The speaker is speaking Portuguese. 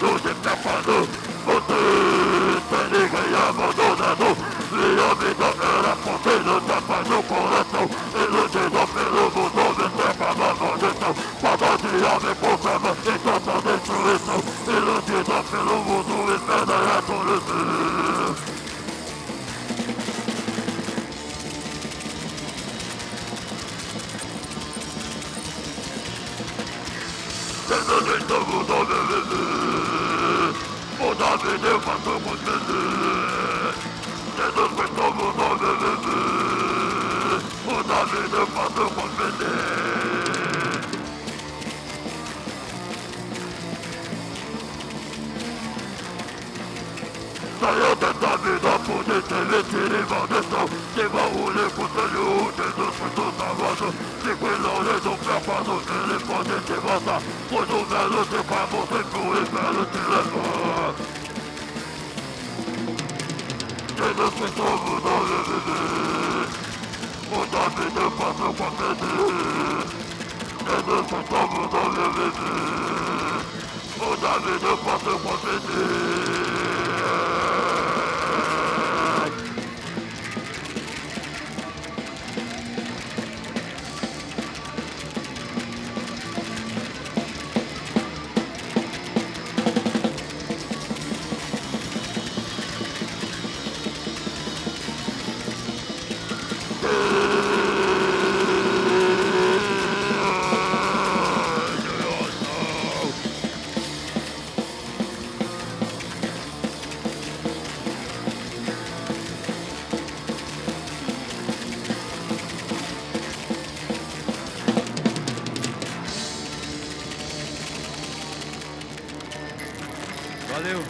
mundo se preparou. Você sem ninguém abandonado. Minha vida era ponteira, tapa no coração. Iludido pelo mundo, me trepa na maldição. Cada dia me confirma em tanta destruição. Iludida pelo mundo, espera a solução. Estamos a viver. Toda vida eu faço por viver. Jesus Cristo mudou a viver. Toda vida eu faço por viver. Saia dessa vida por ter mentira e maldição. Siga o único Senhor, Jesus Cristo salvador. Fique longe do pecado, ele pode te matar. Pois o velho se acabou, sempre o inferno te levar. Jesus Cristo mudou a viver. Toda vida eu faço com perder. Jesus Cristo mudou a viver. Toda vida eu faço com perder. Valeu!